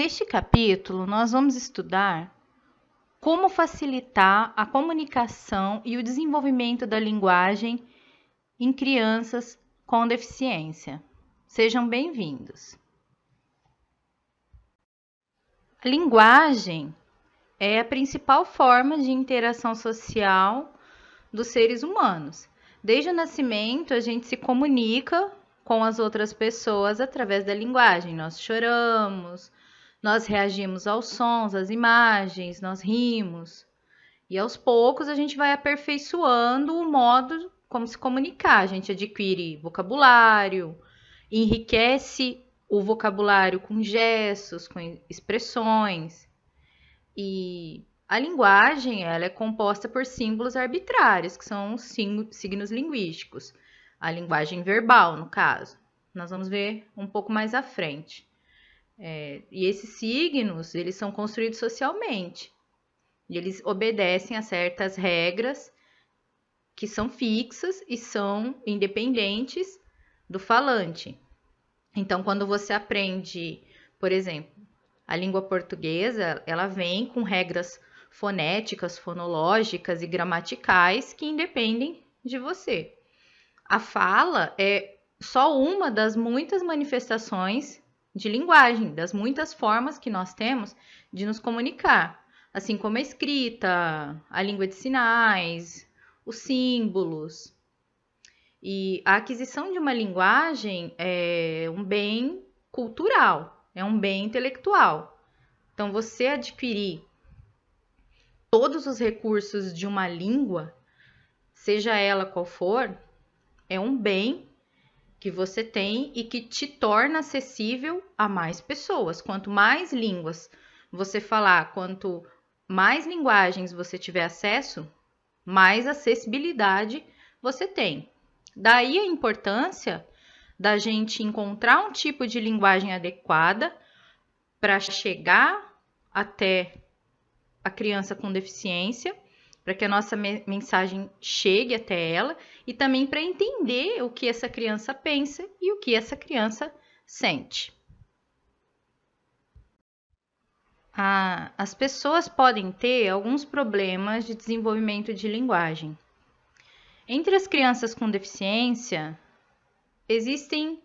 Neste capítulo, nós vamos estudar como facilitar a comunicação e o desenvolvimento da linguagem em crianças com deficiência. Sejam bem-vindos. A linguagem é a principal forma de interação social dos seres humanos. Desde o nascimento, a gente se comunica com as outras pessoas através da linguagem. Nós choramos, nós reagimos aos sons, às imagens, nós rimos. E aos poucos a gente vai aperfeiçoando o modo como se comunicar. A gente adquire vocabulário, enriquece o vocabulário com gestos, com expressões. E a linguagem ela é composta por símbolos arbitrários, que são os signos linguísticos. A linguagem verbal, no caso. Nós vamos ver um pouco mais à frente. E esses signos, eles são construídos socialmente. E eles obedecem a certas regras que são fixas e são independentes do falante. Então, quando você aprende, por exemplo, a língua portuguesa, ela vem com regras fonéticas, fonológicas e gramaticais que independem de você. A fala é só uma das muitas manifestações de linguagem, das muitas formas que nós temos de nos comunicar, assim como a escrita, a língua de sinais, os símbolos. E a aquisição de uma linguagem é um bem cultural, é um bem intelectual. Então, você adquirir todos os recursos de uma língua, seja ela qual for, é um bem que você tem e que te torna acessível a mais pessoas. Quanto mais línguas você falar, quanto mais linguagens você tiver acesso, mais acessibilidade você tem. Daí a importância da gente encontrar um tipo de linguagem adequada para chegar até a criança com deficiência, para que a nossa mensagem chegue até ela e também para entender o que essa criança pensa e o que essa criança sente. As pessoas podem ter alguns problemas de desenvolvimento de linguagem. Entre as crianças com deficiência, existem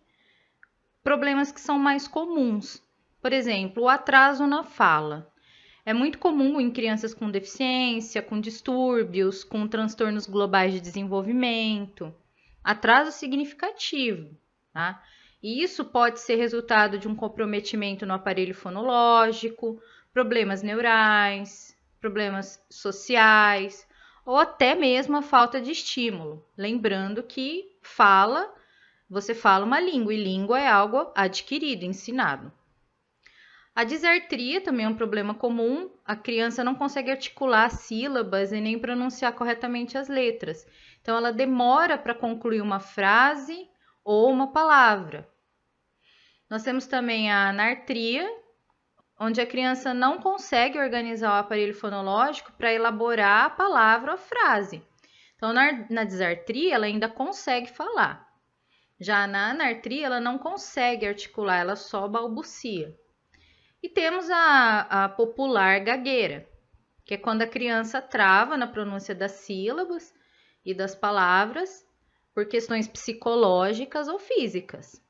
problemas que são mais comuns. Por exemplo, o atraso na fala. É muito comum em crianças com deficiência, com distúrbios, com transtornos globais de desenvolvimento, atraso significativo, tá? E isso pode ser resultado de um comprometimento no aparelho fonológico, problemas neurais, problemas sociais, ou até mesmo a falta de estímulo. Lembrando que você fala uma língua, e língua é algo adquirido, ensinado. A disartria também é um problema comum. A criança não consegue articular sílabas e nem pronunciar corretamente as letras. Então, ela demora para concluir uma frase ou uma palavra. Nós temos também a anartria, onde a criança não consegue organizar o aparelho fonológico para elaborar a palavra ou a frase. Então, na disartria, ela ainda consegue falar. Já na anartria, ela não consegue articular, ela só balbucia. E temos a popular gagueira, que é quando a criança trava na pronúncia das sílabas e das palavras por questões psicológicas ou físicas.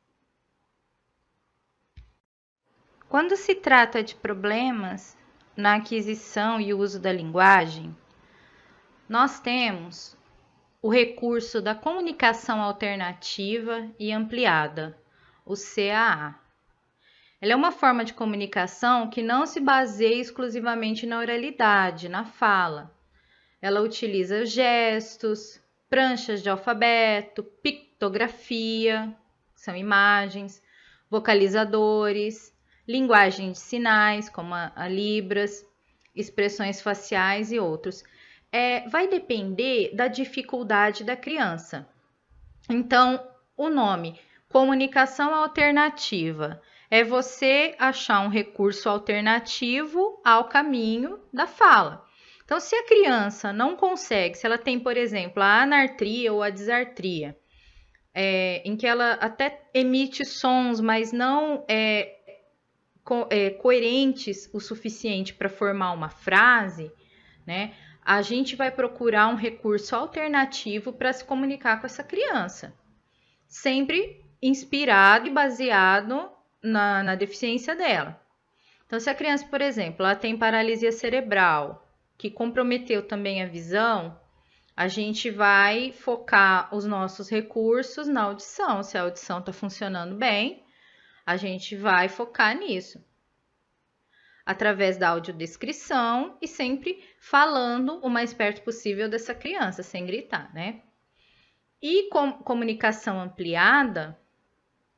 Quando se trata de problemas na aquisição e uso da linguagem, nós temos o recurso da comunicação alternativa e ampliada, o CAA. Ela é uma forma de comunicação que não se baseia exclusivamente na oralidade, na fala. Ela utiliza gestos, pranchas de alfabeto, pictografia, são imagens, vocalizadores, linguagem de sinais, como a Libras, expressões faciais e outros. Vai depender da dificuldade da criança. Então, o nome comunicação alternativa é você achar um recurso alternativo ao caminho da fala. Então, se a criança não consegue, se ela tem, por exemplo, a anartria ou a disartria, em que ela até emite sons, mas não coerentes o suficiente para formar uma frase, né, a gente vai procurar um recurso alternativo para se comunicar com essa criança, sempre inspirado e baseado na deficiência dela. Então, se a criança, por exemplo, ela tem paralisia cerebral, que comprometeu também a visão, a gente vai focar os nossos recursos na audição. Se a audição está funcionando bem, a gente vai focar nisso. Através da audiodescrição e sempre falando o mais perto possível dessa criança, sem gritar, né? E comunicação ampliada,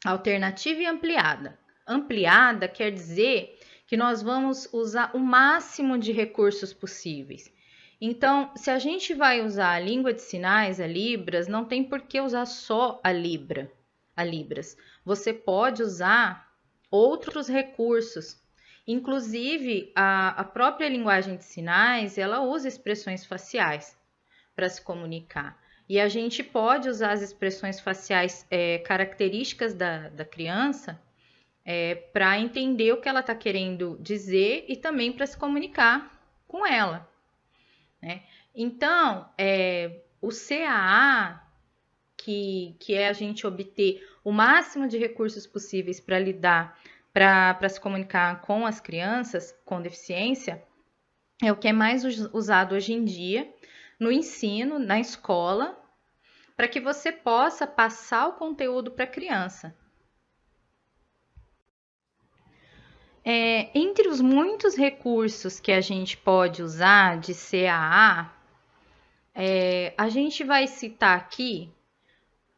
alternativa e ampliada. Ampliada quer dizer que nós vamos usar o máximo de recursos possíveis. Então, se a gente vai usar a língua de sinais, a Libras, não tem por que usar só a Libras. Você pode usar outros recursos. Inclusive, a própria linguagem de sinais, ela usa expressões faciais para se comunicar. E a gente pode usar as expressões faciais características da criança para entender o que ela está querendo dizer e também para se comunicar com ela, né? Então, o CAA, que é a gente obter o máximo de recursos possíveis para lidar, para se comunicar com as crianças com deficiência, é o que é mais usado hoje em dia no ensino, na escola, para que você possa passar o conteúdo para a criança. Entre os muitos recursos que a gente pode usar de CAA, a gente vai citar aqui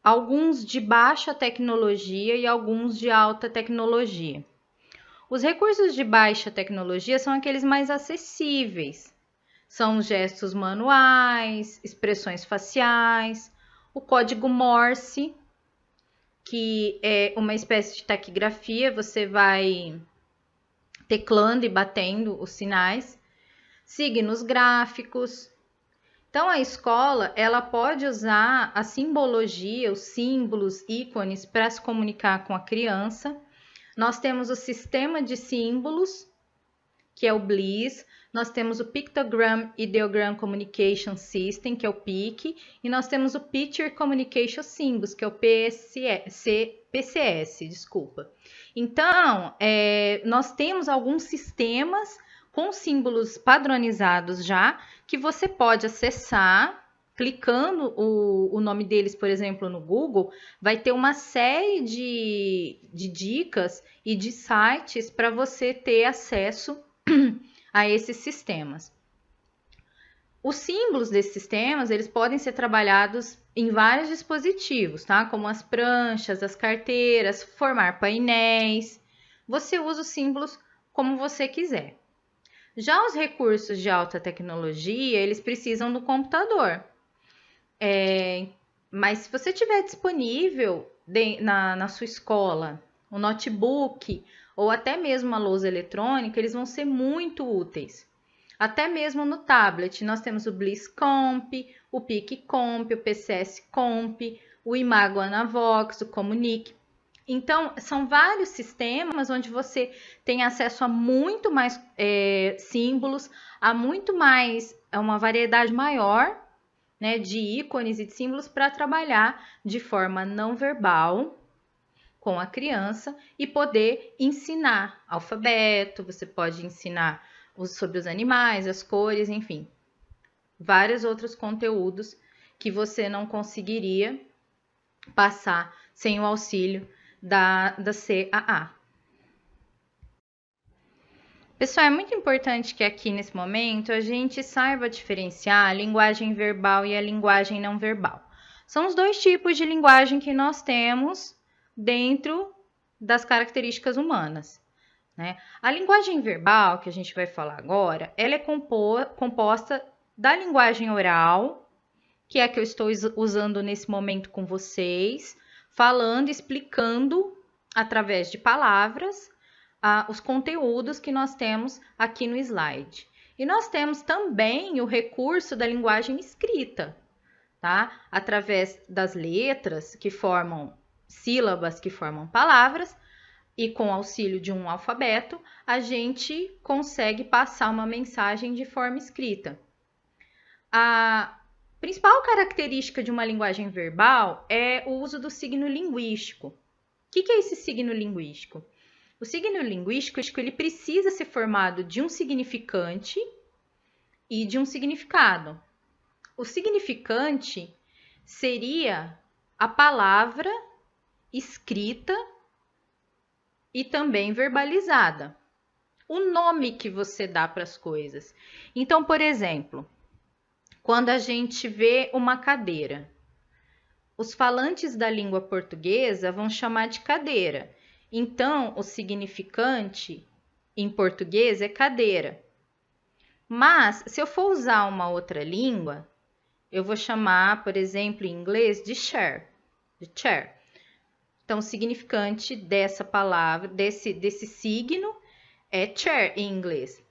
alguns de baixa tecnologia e alguns de alta tecnologia. Os recursos de baixa tecnologia são aqueles mais acessíveis. São os gestos manuais, expressões faciais, o código Morse, que é uma espécie de taquigrafia, você vai teclando e batendo os sinais, signos gráficos. Então, a escola, ela pode usar a simbologia, os símbolos, ícones para se comunicar com a criança. Nós temos o sistema de símbolos, que é o BLIS. Nós temos o Pictogram Ideogram Communication System, que é o PIC. E nós temos o Picture Communication Symbols, que é o PCS, desculpa. Então, nós temos alguns sistemas com símbolos padronizados já, que você pode acessar, clicando o nome deles, por exemplo, no Google, vai ter uma série de dicas e de sites para você ter acesso a esses sistemas. Os símbolos desses sistemas, eles podem ser trabalhados em vários dispositivos, tá? Como as pranchas, as carteiras, formar painéis. Você usa os símbolos como você quiser. Já os recursos de alta tecnologia, eles precisam do computador. Mas se você tiver disponível na sua escola, um notebook ou até mesmo uma lousa eletrônica, eles vão ser muito úteis. Até mesmo no tablet, nós temos o BlissComp, o PicComp, o PCSComp, o Imago Anavox, o Comunique. Então, são vários sistemas onde você tem acesso a muito mais símbolos, a muito mais, uma variedade maior, né, de ícones e de símbolos para trabalhar de forma não verbal com a criança e poder ensinar alfabeto, você pode ensinar sobre os animais, as cores, enfim, vários outros conteúdos que você não conseguiria passar sem o auxílio da CAA. Pessoal, é muito importante que aqui nesse momento a gente saiba diferenciar a linguagem verbal e a linguagem não verbal. São os dois tipos de linguagem que nós temos dentro das características humanas, né? A linguagem verbal, que a gente vai falar agora, ela é composta da linguagem oral, que é a que eu estou usando nesse momento com vocês, falando, explicando através de palavras os conteúdos que nós temos aqui no slide. E nós temos também o recurso da linguagem escrita, tá? Através das letras que formam sílabas, que formam palavras, e com auxílio de um alfabeto, a gente consegue passar uma mensagem de forma escrita. A principal característica de uma linguagem verbal é o uso do signo linguístico. O que é esse signo linguístico? O signo linguístico ele precisa ser formado de um significante e de um significado. O significante seria a palavra escrita e também verbalizada. O nome que você dá para as coisas. Então, por exemplo, quando a gente vê uma cadeira, os falantes da língua portuguesa vão chamar de cadeira. Então, o significante em português é cadeira. Mas, se eu for usar uma outra língua, eu vou chamar, por exemplo, em inglês, de chair. Então, o significante dessa palavra, desse signo, é chair em inglês.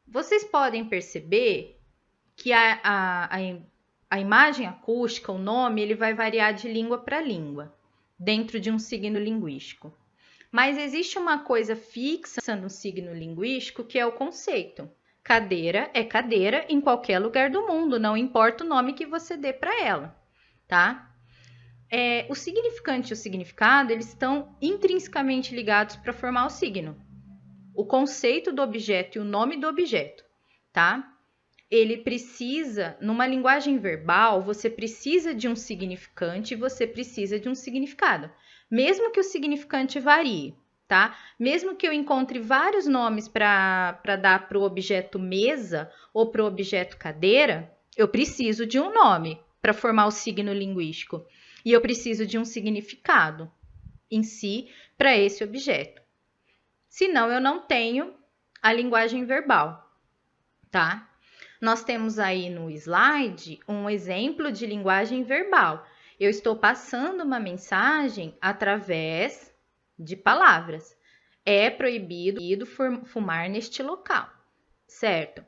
Vocês podem perceber que a imagem acústica, o nome, ele vai variar de língua para língua, dentro de um signo linguístico. Mas existe uma coisa fixa no signo linguístico, que é o conceito. Cadeira é cadeira em qualquer lugar do mundo, não importa o nome que você dê para ela, tá? O significante e o significado, eles estão intrinsecamente ligados para formar o signo. O conceito do objeto e o nome do objeto, tá? Ele precisa, numa linguagem verbal, você precisa de um significante e você precisa de um significado. Mesmo que o significante varie, tá? Mesmo que eu encontre vários nomes para dar para o objeto mesa ou para o objeto cadeira, eu preciso de um nome para formar o signo linguístico. E eu preciso de um significado em si para esse objeto. Senão, eu não tenho a linguagem verbal, tá? Nós temos aí no slide um exemplo de linguagem verbal. Eu estou passando uma mensagem através de palavras. É proibido fumar neste local, certo?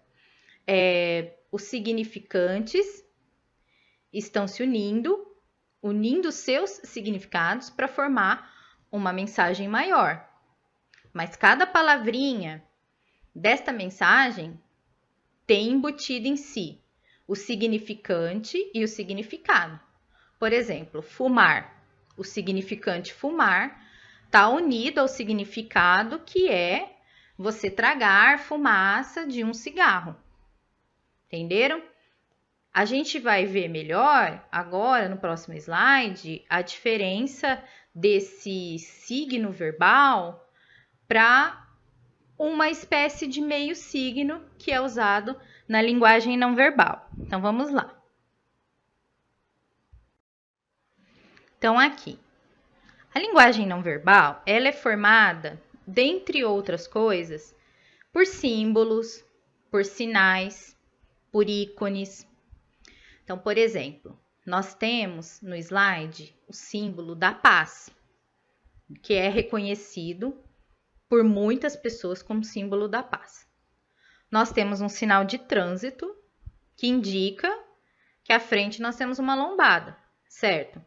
Os significantes estão se unindo seus significados para formar uma mensagem maior. Mas cada palavrinha desta mensagem tem embutido em si o significante e o significado. Por exemplo, fumar. O significante fumar está unido ao significado que é você tragar fumaça de um cigarro. Entenderam? A gente vai ver melhor agora no próximo slide a diferença desse signo verbal para uma espécie de meio signo que é usado na linguagem não verbal. Então, vamos lá. Então, aqui. A linguagem não verbal, ela é formada, dentre outras coisas, por símbolos, por sinais, por ícones. Então, por exemplo, nós temos no slide o símbolo da paz, que é reconhecido por muitas pessoas como símbolo da paz. Nós temos um sinal de trânsito que indica que à frente nós temos uma lombada, certo?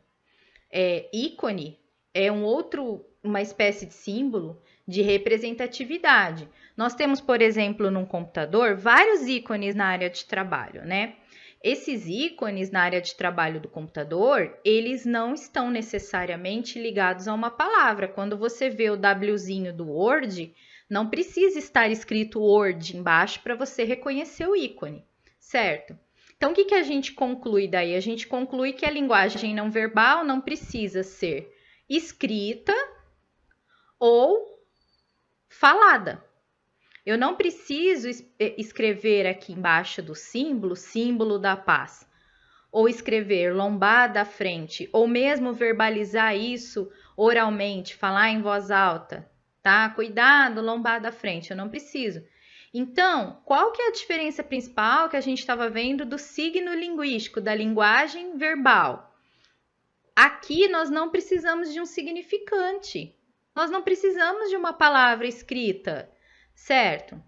Ícone é uma espécie de símbolo de representatividade. Nós temos, por exemplo, num computador, vários ícones na área de trabalho, né? Esses ícones na área de trabalho do computador, eles não estão necessariamente ligados a uma palavra. Quando você vê o Wzinho do Word, não precisa estar escrito Word embaixo para você reconhecer o ícone, certo? Então, o que a gente conclui daí? A gente conclui que a linguagem não verbal não precisa ser escrita ou falada. Eu não preciso escrever aqui embaixo do símbolo da paz, ou escrever lombada à frente, ou mesmo verbalizar isso oralmente, falar em voz alta, tá? Cuidado, lombada à frente, eu não preciso. Então, qual que é a diferença principal que a gente estava vendo do signo linguístico, da linguagem verbal? Aqui nós não precisamos de um significante, nós não precisamos de uma palavra escrita, certo?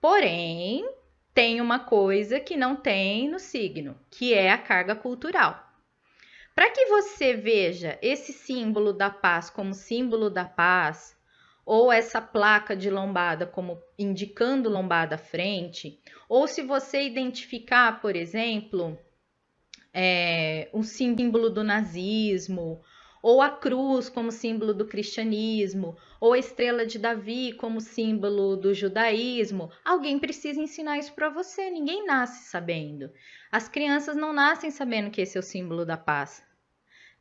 Porém, tem uma coisa que não tem no signo, que é a carga cultural. Para que você veja esse símbolo da paz como símbolo da paz, ou essa placa de lombada como indicando lombada à frente, ou se você identificar, por exemplo, um símbolo do nazismo, ou a cruz como símbolo do cristianismo, ou a estrela de Davi como símbolo do judaísmo, alguém precisa ensinar isso para você. Ninguém nasce sabendo. As crianças não nascem sabendo que esse é o símbolo da paz.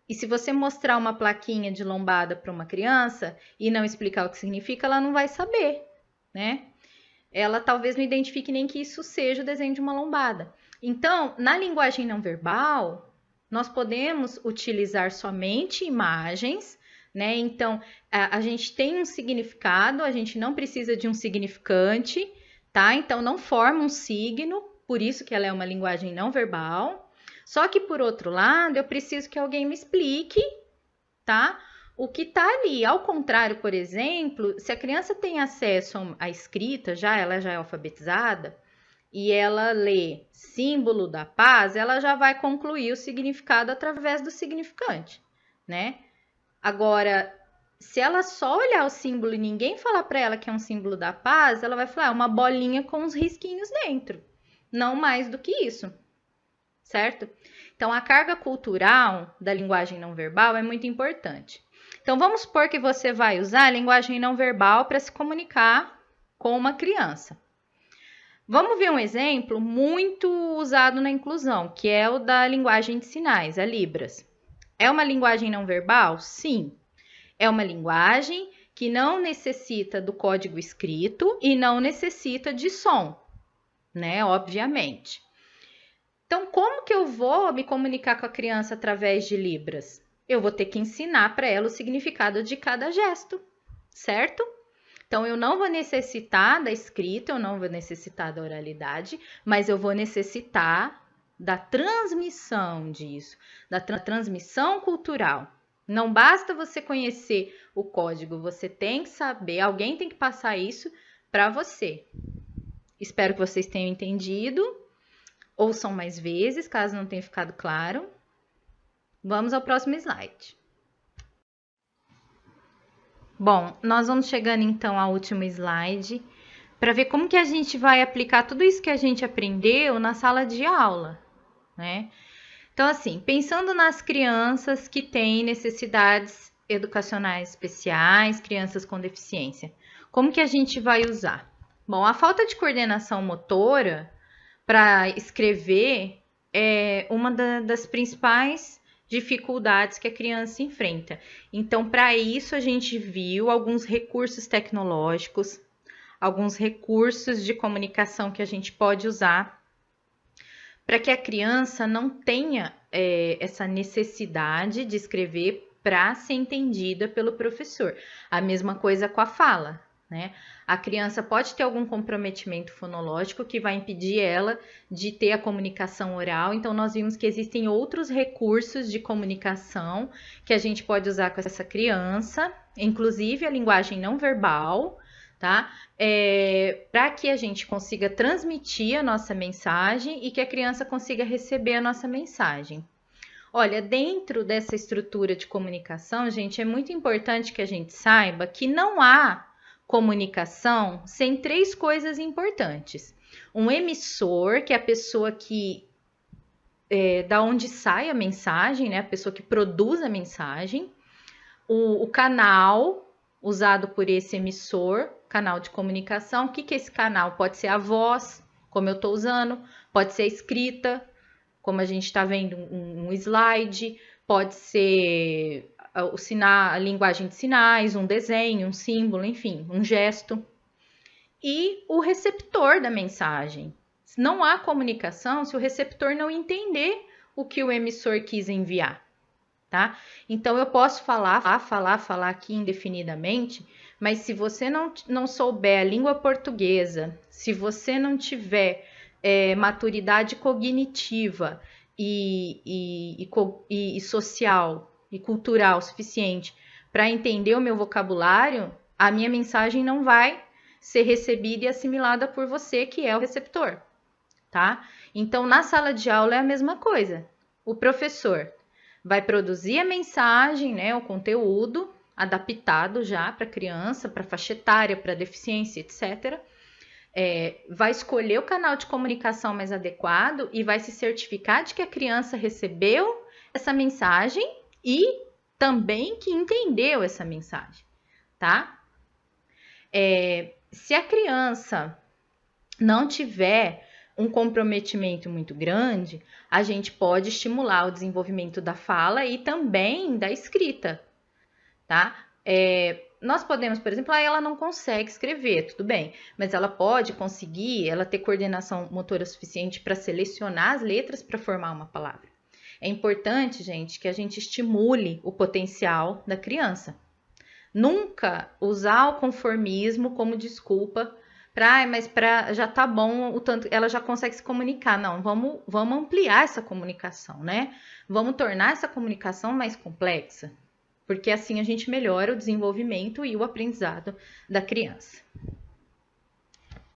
E se você mostrar uma plaquinha de lombada para uma criança e não explicar o que significa, ela não vai saber, né? Ela talvez não identifique nem que isso seja o desenho de uma lombada. Então, na linguagem não verbal, nós podemos utilizar somente imagens, né? Então, a gente tem um significado, a gente não precisa de um significante, tá? Então, não forma um signo, por isso que ela é uma linguagem não verbal. Só que, por outro lado, eu preciso que alguém me explique, tá? O que está ali. Ao contrário, por exemplo, se a criança tem acesso à escrita, ela já é alfabetizada, e ela lê símbolo da paz, ela já vai concluir o significado através do significante, né? Agora, se ela só olhar o símbolo e ninguém falar para ela que é um símbolo da paz, ela vai falar, é uma bolinha com uns risquinhos dentro. Não mais do que isso, certo? Então, a carga cultural da linguagem não verbal é muito importante. Então, vamos supor que você vai usar a linguagem não verbal para se comunicar com uma criança. Vamos ver um exemplo muito usado na inclusão, que é o da linguagem de sinais, a Libras. É uma linguagem não verbal? Sim. É uma linguagem que não necessita do código escrito e não necessita de som, né? Obviamente. Então, como que eu vou me comunicar com a criança através de Libras? Eu vou ter que ensinar para ela o significado de cada gesto, certo? Então, eu não vou necessitar da escrita, eu não vou necessitar da oralidade, mas eu vou necessitar da transmissão disso, da transmissão cultural. Não basta você conhecer o código, você tem que saber, alguém tem que passar isso para você. Espero que vocês tenham entendido. Ouçam mais vezes, caso não tenha ficado claro. Vamos ao próximo slide. Bom, nós vamos chegando então ao último slide para ver como que a gente vai aplicar tudo isso que a gente aprendeu na sala de aula, né? Então, assim, pensando nas crianças que têm necessidades educacionais especiais, crianças com deficiência, como que a gente vai usar? Bom, a falta de coordenação motora para escrever é uma das principais dificuldades que a criança enfrenta. Então, para isso, a gente viu alguns recursos tecnológicos, alguns recursos de comunicação que a gente pode usar para que a criança não tenha essa necessidade de escrever para ser entendida pelo professor. A mesma coisa com a fala, né? A criança pode ter algum comprometimento fonológico que vai impedir ela de ter a comunicação oral. Então, nós vimos que existem outros recursos de comunicação que a gente pode usar com essa criança, inclusive a linguagem não verbal, tá? Para que a gente consiga transmitir a nossa mensagem e que a criança consiga receber a nossa mensagem. Olha, dentro dessa estrutura de comunicação, gente, é muito importante que a gente saiba que não há comunicação sem três coisas importantes. Um emissor, que é a pessoa que da onde sai a mensagem, né? A pessoa que produz a mensagem. O canal usado por esse emissor, canal de comunicação. O que é esse canal? Pode ser a voz, como eu estou usando, pode ser a escrita, como a gente está vendo um slide, pode ser a linguagem de sinais, um desenho, um símbolo, enfim, um gesto. E o receptor da mensagem. Não há comunicação se o receptor não entender o que o emissor quis enviar, tá? Então, eu posso falar aqui indefinidamente, mas se você não souber a língua portuguesa, se você não tiver maturidade cognitiva e social e cultural suficiente para entender o meu vocabulário, a minha mensagem não vai ser recebida e assimilada por você, que é o receptor, tá? Então, na sala de aula é a mesma coisa. O professor vai produzir a mensagem, né, o conteúdo adaptado já para criança, para faixa etária, para deficiência, etc. Vai escolher o canal de comunicação mais adequado e vai se certificar de que a criança recebeu essa mensagem e também que entendeu essa mensagem, tá? Se a criança não tiver um comprometimento muito grande, a gente pode estimular o desenvolvimento da fala e também da escrita, tá? Nós podemos, por exemplo, ela não consegue escrever, tudo bem, mas ela pode conseguir, ela ter coordenação motora suficiente para selecionar as letras para formar uma palavra. É importante, gente, que a gente estimule o potencial da criança. Nunca usar o conformismo como desculpa mas já tá bom o tanto, ela já consegue se comunicar. Não, vamos ampliar essa comunicação, né? Vamos tornar essa comunicação mais complexa, porque assim a gente melhora o desenvolvimento e o aprendizado da criança.